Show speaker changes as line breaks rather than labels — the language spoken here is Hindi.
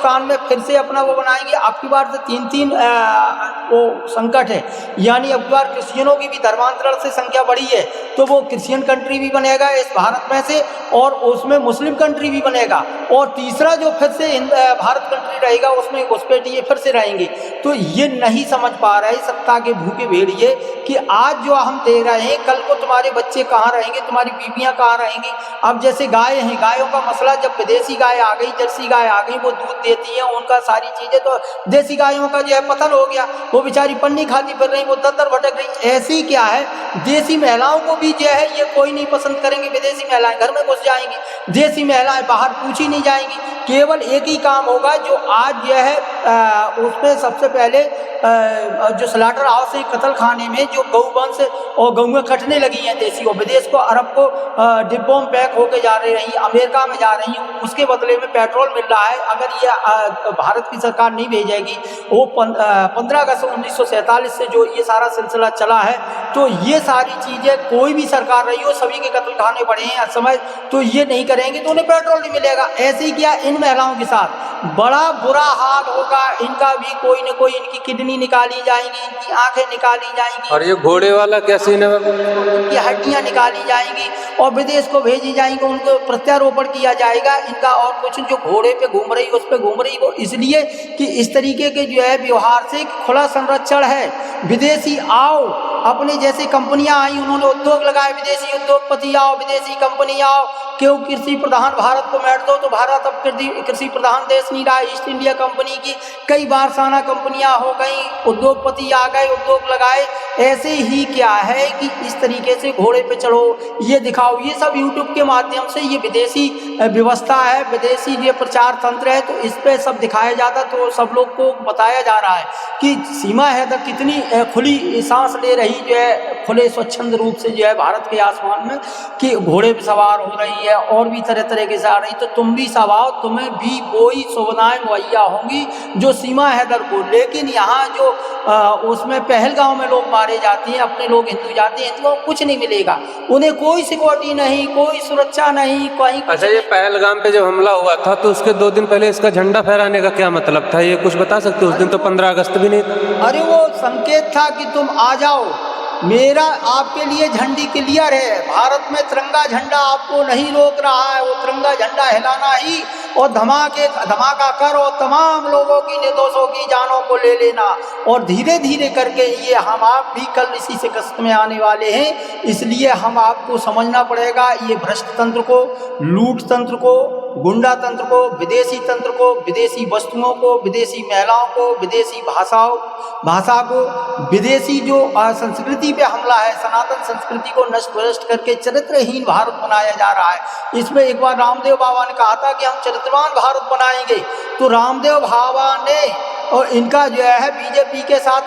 काल में फिर से अपना वो बनाएंगे। अब की बार से 3-3 वो संकट है, यानी अब की बार क्रिश्चियनों की भी धर्मांतरण से संख्या बढ़ी है, तो वो क्रिश्चियन कंट्री भी बनेगा इस भारत में से, और उसमें मुस्लिम कंट्री भी बनेगा, और तीसरा जो फिर से भारत कंट्री रहेगा उसमें घुसपैठिए फिर से रहेंगे। तो ये नहीं समझ पा रहे सत्ता के भूखे भेड़िए कि आज जो हम दे रहे हैं, कल को तुम्हारे बच्चे कहाँ रहेंगे, तुम्हारी बीवियां कहाँ रहेंगी। अब जैसे गाय हैं, गायों का मसला, जब विदेशी गाय आ गई, जर्सी गाय आ गई, वो दूध देती हैं, उनका सारी चीजें, तो देसी गायों का जो है पतन हो गया, वो बेचारी पन्नी खाती फिर रही, वो दर भटक रही। ऐसे ही क्या है, देसी महिलाओं को भी जो है ये कोई नहीं पसंद करेंगे, विदेशी महिलाएं घर में घुस जाएंगी, देसी महिलाएं बाहर पूछी नहीं जाएंगी। केवल एक ही काम होगा जो आज यह है, उसमें सबसे पहले जो स्लाटर हाउस है, कत्ल खाने में जो गौवंश और गौएं कटने लगी हैं देसी, और विदेश को, अरब को डिब्बों में पैक होकर जा रही, अमेरिका में जा रही, उसके बदले में पेट्रोल मिल रहा है। अगर ये भारत की सरकार नहीं भेजेगी, वो 15 अगस्त 1947 से जो ये सारा सिलसिला चला है, तो ये सारी चीजें कोई भी सरकार रही हो, सभी के कत्ल खाने पड़े हैं समय, तो ये नहीं करेंगे तो उन्हें पेट्रोल नहीं मिलेगा। ऐसे ही क्या इन महिलाओं के साथ बड़ा बुरा हाल होगा, इनका भी कोई न कोई, इनकी किडनी निकाली जाएंगी, इनकी आंखें निकाली जाएंगी,
और ये घोड़े वाला क्या सीन है,
इनकी हड्डियां निकाली जाएंगी और विदेश को भेजी जाएंगी, उनको प्रत्यारोपण किया जाएगा इनका। और कुछ जो घोड़े पे घूम रही, उस पे घूम रही, वो इसलिए कि इस तरीके के जो है व्यवहार से खुला संरक्षण है। विदेशी आओ, अपने जैसे कंपनियां आई, उन्होंने उद्योग लगाए, विदेशी उद्योगपति आओ, विदेशी कंपनी आओ, क्यों कृषि प्रधान भारत को मैट दो, तो भारत अब कृषि प्रधान देश नहीं रहा। ईस्ट इंडिया कंपनी की कई बार साना कंपनियां हो गई, उद्योगपति आ गए, उद्योग लगाए। ऐसे ही क्या है कि इस तरीके से घोड़े पे चढ़ो, ये दिखाओ, ये सब यूट्यूब के माध्यम से ये विदेशी व्यवस्था है, विदेशी ये प्रचार तंत्र है, तो इस पे सब दिखाया जाता, तो सब लोग को बताया जा रहा है कि सीमा हैदर कितनी खुली सांस ले रही जो है, खुले स्वच्छंद रूप से जो है भारत के आसमान में, कि घोड़े पे सवार हो रही है और भी तरह तरह के से आ रही। तो तुम भी सवार, तुम्हें भी वही सुविधाएं मुहैया होंगी जो सीमा हैदर को। लेकिन यहाँ जो उसमें पहलगांव में लोग मारे जाते हैं, अपने लोग हिंदू जाते हैं, तो कुछ नहीं मिलेगा उन्हें, कोई सिक्योरिटी नहीं, कोई सुरक्षा नहीं, कहीं।
अच्छा, ये पहलगाम पे जब हमला हुआ था तो उसके 2 दिन पहले इसका झंडा फहराने का क्या मतलब था, ये कुछ बता सकते हो? उस दिन तो 15 अगस्त भी नहीं था।
अरे वो संकेत था कि तुम आ जाओ, मेरा आपके लिए झंडी क्लियर है, भारत में तिरंगा झंडा आपको नहीं रोक रहा है, वो तिरंगा झंडा हिलाना ही और धमाका कर और तमाम लोगों की, निर्दोषों की जानों को ले लेना। और धीरे धीरे करके ये हम आप भी कल इसी से कष्ट में आने वाले हैं, इसलिए हम आपको समझना पड़ेगा ये भ्रष्ट तंत्र को, लूट तंत्र को, गुंडा तंत्र को, विदेशी तंत्र को, विदेशी वस्तुओं को, विदेशी महिलाओं को, विदेशी भाषा को, विदेशी जो संस्कृति पे हमला है, सनातन संस्कृति को नष्ट भ्रष्ट करके चरित्रहीन भारत बनाया जा रहा है। इसमें एक बार रामदेव बाबा ने कहा था कि हम चरित्रवान भारत बनाएंगे, तो रामदेव बाबा ने और इनका जो है बीजेपी के साथ